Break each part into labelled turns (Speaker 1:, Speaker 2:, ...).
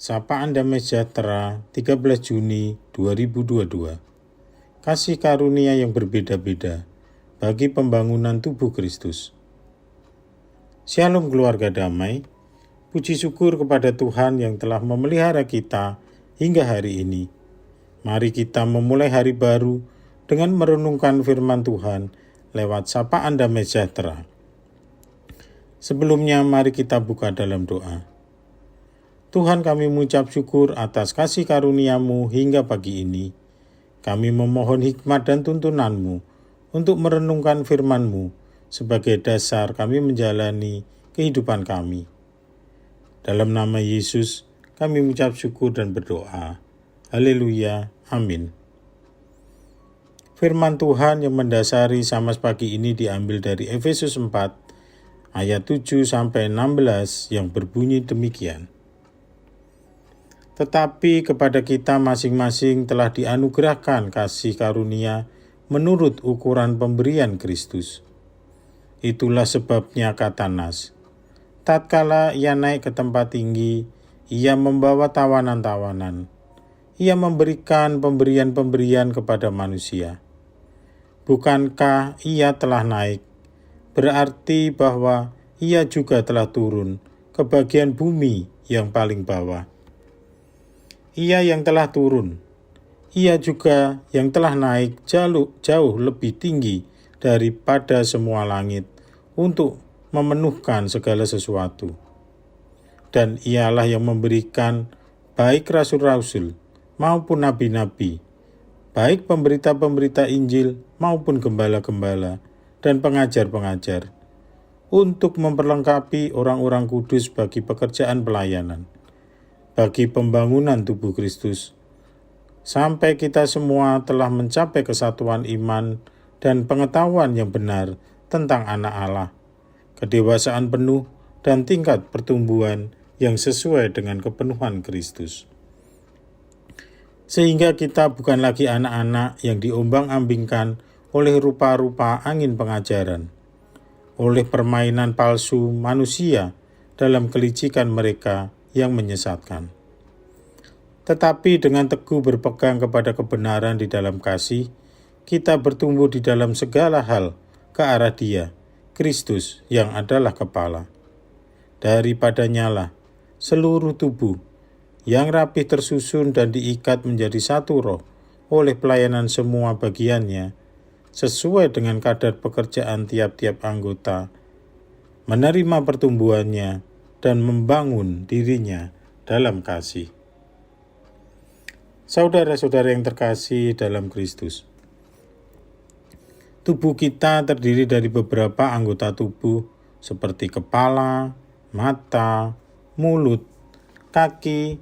Speaker 1: Sapaan Damai Sejahtera 13 Juni 2022. Kasih karunia yang berbeda-beda bagi pembangunan tubuh Kristus. Shalom keluarga damai, puji syukur kepada Tuhan yang telah memelihara kita hingga hari ini. Mari kita memulai hari baru dengan merenungkan firman Tuhan lewat Sapaan Damai Sejahtera. Sebelumnya mari kita buka dalam doa. Tuhan, kami mengucap syukur atas kasih karunia-Mu hingga pagi ini. Kami memohon hikmat dan tuntunan-Mu untuk merenungkan firman-Mu sebagai dasar kami menjalani kehidupan kami. Dalam nama Yesus, kami mengucap syukur dan berdoa. Haleluya, amin. Firman Tuhan yang mendasari Samas pagi ini diambil dari Efesus 4 ayat 7-16 yang berbunyi demikian. Tetapi kepada kita masing-masing telah dianugerahkan kasih karunia menurut ukuran pemberian Kristus. Itulah sebabnya kata Nas, tatkala ia naik ke tempat tinggi, ia membawa tawanan-tawanan. Ia memberikan pemberian-pemberian kepada manusia. Bukankah ia telah naik? Berarti bahwa ia juga telah turun ke bagian bumi yang paling bawah. Ia yang telah turun, ia juga yang telah naik jauh lebih tinggi daripada semua langit untuk memenuhkan segala sesuatu. Dan ialah yang memberikan baik rasul-rasul maupun nabi-nabi, baik pemberita-pemberita Injil maupun gembala-gembala dan pengajar-pengajar, untuk memperlengkapi orang-orang kudus bagi pekerjaan pelayanan, bagi pembangunan tubuh Kristus, sampai kita semua telah mencapai kesatuan iman dan pengetahuan yang benar tentang anak Allah, kedewasaan penuh dan tingkat pertumbuhan yang sesuai dengan kepenuhan Kristus. Sehingga kita bukan lagi anak-anak yang diombang-ambingkan oleh rupa-rupa angin pengajaran, oleh permainan palsu manusia dalam kelicikan mereka yang menyesatkan. Tetapi dengan teguh berpegang kepada kebenaran di dalam kasih, kita bertumbuh di dalam segala hal ke arah Dia, Kristus yang adalah kepala. Daripadanya lah seluruh tubuh yang rapih tersusun dan diikat menjadi satu roh oleh pelayanan semua bagiannya, sesuai dengan kadar pekerjaan tiap-tiap anggota, menerima pertumbuhannya dan membangun dirinya dalam kasih. Saudara-saudara yang terkasih dalam Kristus, tubuh kita terdiri dari beberapa anggota tubuh seperti kepala, mata, mulut, kaki,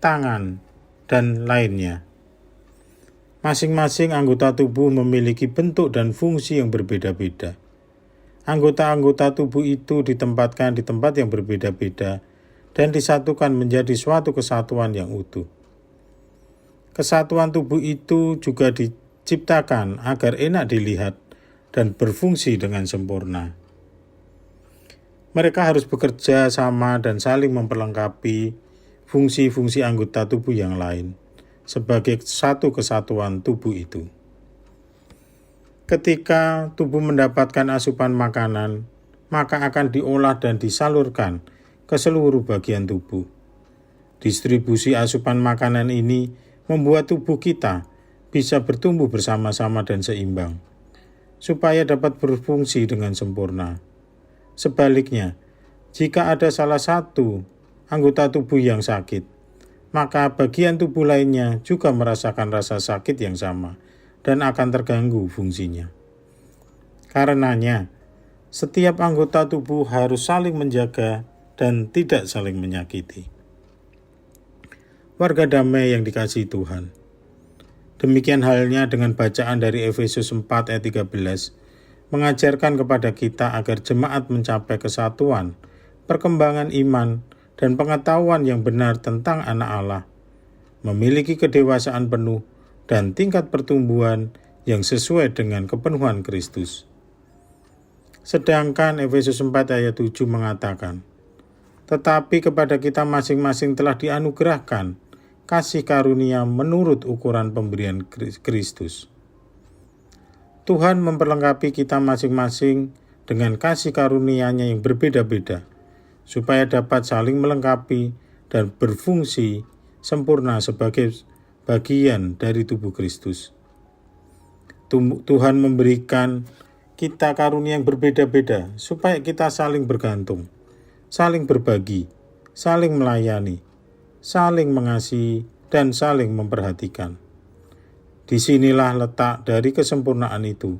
Speaker 1: tangan, dan lainnya. Masing-masing anggota tubuh memiliki bentuk dan fungsi yang berbeda-beda. Anggota-anggota tubuh itu ditempatkan di tempat yang berbeda-beda dan disatukan menjadi suatu kesatuan yang utuh. Kesatuan tubuh itu juga diciptakan agar enak dilihat dan berfungsi dengan sempurna. Mereka harus bekerja sama dan saling memperlengkapi fungsi-fungsi anggota tubuh yang lain sebagai satu kesatuan tubuh itu. Ketika tubuh mendapatkan asupan makanan, maka akan diolah dan disalurkan ke seluruh bagian tubuh. Distribusi asupan makanan ini membuat tubuh kita bisa bertumbuh bersama-sama dan seimbang, supaya dapat berfungsi dengan sempurna. Sebaliknya, jika ada salah satu anggota tubuh yang sakit, maka bagian tubuh lainnya juga merasakan rasa sakit yang sama dan akan terganggu fungsinya. Karenanya, setiap anggota tubuh harus saling menjaga dan tidak saling menyakiti. Warga damai yang dikasihi Tuhan, demikian halnya dengan bacaan dari Efesus 4 ayat 13, mengajarkan kepada kita agar jemaat mencapai kesatuan, perkembangan iman, dan pengetahuan yang benar tentang anak Allah, memiliki kedewasaan penuh, dan tingkat pertumbuhan yang sesuai dengan kepenuhan Kristus. Sedangkan Efesus 4 ayat 7 mengatakan, tetapi kepada kita masing-masing telah dianugerahkan kasih karunia menurut ukuran pemberian Kristus. Tuhan memperlengkapi kita masing-masing dengan kasih karunia-Nya yang berbeda-beda, supaya dapat saling melengkapi dan berfungsi sempurna sebagai bagian dari tubuh Kristus. Tuhan memberikan kita karunia yang berbeda-beda supaya kita saling bergantung, saling berbagi, saling melayani, saling mengasihi, dan saling memperhatikan. Disinilah letak dari kesempurnaan itu.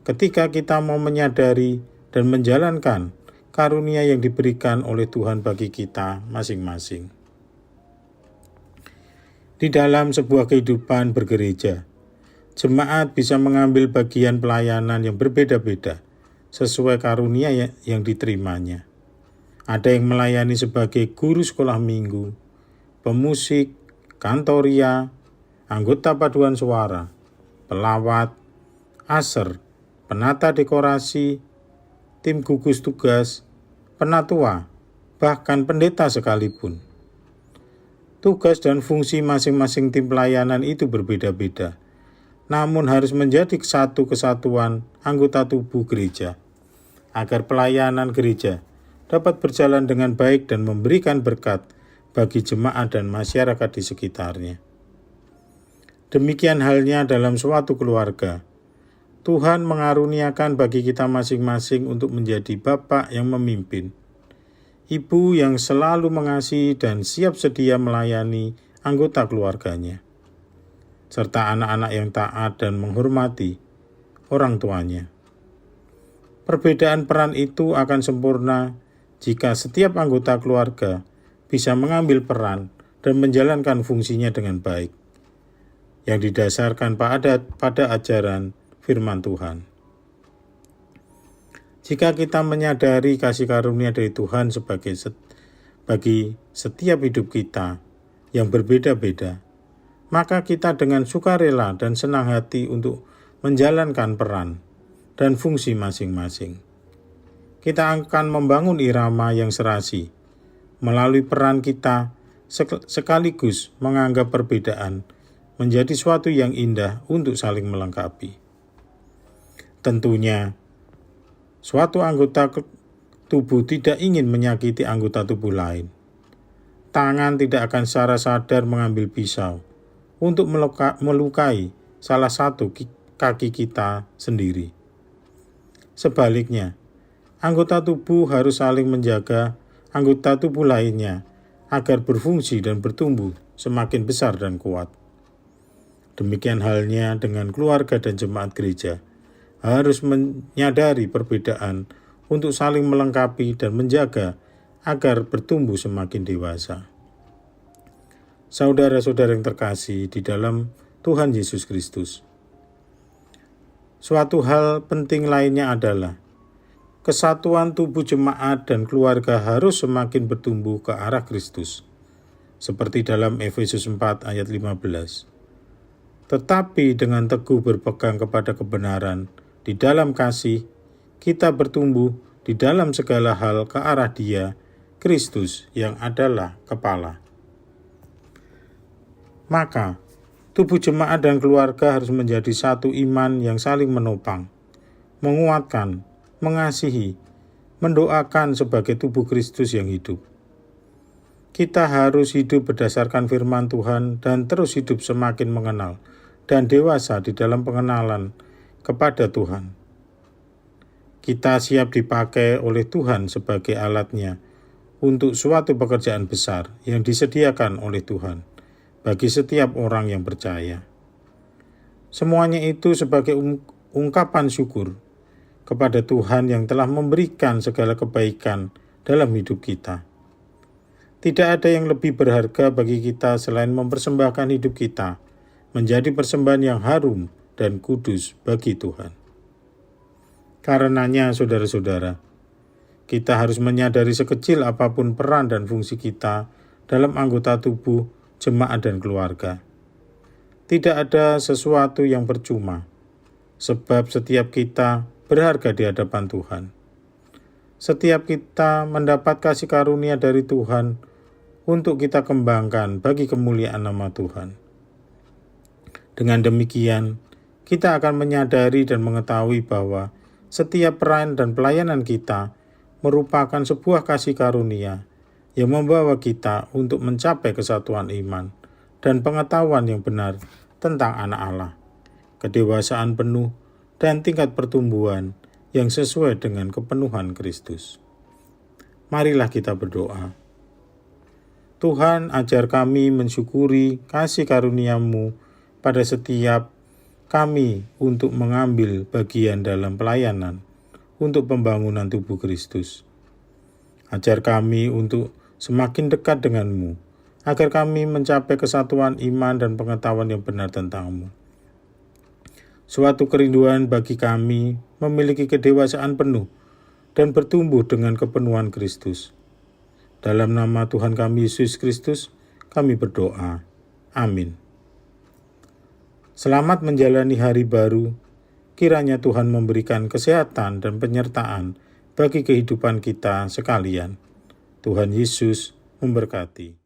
Speaker 1: Ketika kita mau menyadari dan menjalankan karunia yang diberikan oleh Tuhan bagi kita masing-masing. Di dalam sebuah kehidupan bergereja, jemaat bisa mengambil bagian pelayanan yang berbeda-beda sesuai karunia yang diterimanya. Ada yang melayani sebagai guru sekolah minggu, pemusik, kantoria, anggota paduan suara, pelawat, aser, penata dekorasi, tim gugus tugas, penatua, bahkan pendeta sekalipun. Tugas dan fungsi masing-masing tim pelayanan itu berbeda-beda, namun harus menjadi satu kesatuan anggota tubuh gereja, agar pelayanan gereja dapat berjalan dengan baik dan memberikan berkat bagi jemaat dan masyarakat di sekitarnya. Demikian halnya dalam suatu keluarga. Tuhan mengaruniakan bagi kita masing-masing untuk menjadi bapak yang memimpin, ibu yang selalu mengasihi dan siap sedia melayani anggota keluarganya, serta anak-anak yang taat dan menghormati orang tuanya. Perbedaan peran itu akan sempurna jika setiap anggota keluarga bisa mengambil peran dan menjalankan fungsinya dengan baik, yang didasarkan pada ajaran firman Tuhan. Jika kita menyadari kasih karunia dari Tuhan bagi setiap hidup kita yang berbeda-beda, maka kita dengan sukarela dan senang hati untuk menjalankan peran dan fungsi masing-masing. Kita akan membangun irama yang serasi melalui peran kita, sekaligus menganggap perbedaan menjadi suatu yang indah untuk saling melengkapi. Tentunya, suatu anggota tubuh tidak ingin menyakiti anggota tubuh lain. Tangan tidak akan secara sadar mengambil pisau untuk melukai salah satu kaki kita sendiri. Sebaliknya, anggota tubuh harus saling menjaga anggota tubuh lainnya agar berfungsi dan bertumbuh semakin besar dan kuat. Demikian halnya dengan keluarga dan jemaat gereja, harus menyadari perbedaan untuk saling melengkapi dan menjaga agar bertumbuh semakin dewasa. Saudara-saudara yang terkasih di dalam Tuhan Yesus Kristus, suatu hal penting lainnya adalah kesatuan tubuh jemaat dan keluarga harus semakin bertumbuh ke arah Kristus, seperti dalam Efesus 4 ayat 15. Tetapi dengan teguh berpegang kepada kebenaran di dalam kasih, kita bertumbuh di dalam segala hal ke arah Dia, Kristus yang adalah kepala. Maka, tubuh jemaat dan keluarga harus menjadi satu iman yang saling menopang, menguatkan, mengasihi, mendoakan sebagai tubuh Kristus yang hidup. Kita harus hidup berdasarkan firman Tuhan dan terus hidup semakin mengenal dan dewasa di dalam pengenalan kepada Tuhan. Kita siap dipakai oleh Tuhan sebagai alatnya untuk suatu pekerjaan besar yang disediakan oleh Tuhan bagi setiap orang yang percaya. Semuanya itu sebagai ungkapan syukur kepada Tuhan yang telah memberikan segala kebaikan dalam hidup kita. Tidak ada yang lebih berharga bagi kita selain mempersembahkan hidup kita menjadi persembahan yang harum dan kudus bagi Tuhan. Karenanya, saudara-saudara, kita harus menyadari sekecil apapun peran dan fungsi kita dalam anggota tubuh, jemaat, dan keluarga. Tidak ada sesuatu yang percuma, sebab setiap kita berharga di hadapan Tuhan. setiap kita mendapat kasih karunia dari Tuhan untuk kita kembangkan bagi kemuliaan nama Tuhan. Dengan demikian, kita akan menyadari dan mengetahui bahwa setiap peran dan pelayanan kita merupakan sebuah kasih karunia yang membawa kita untuk mencapai kesatuan iman dan pengetahuan yang benar tentang anak Allah, kedewasaan penuh, dan tingkat pertumbuhan yang sesuai dengan kepenuhan Kristus. Marilah kita berdoa. Tuhan, ajar kami mensyukuri kasih karunia-Mu pada setiap kami untuk mengambil bagian dalam pelayanan untuk pembangunan tubuh Kristus. Ajar kami untuk semakin dekat dengan-Mu, agar kami mencapai kesatuan iman dan pengetahuan yang benar tentang-Mu. Suatu kerinduan bagi kami memiliki kedewasaan penuh dan bertumbuh dengan kepenuhan Kristus. Dalam nama Tuhan kami Yesus Kristus, kami berdoa. Amin. Selamat menjalani hari baru. Kiranya Tuhan memberikan kesehatan dan penyertaan bagi kehidupan kita sekalian. Tuhan Yesus memberkati.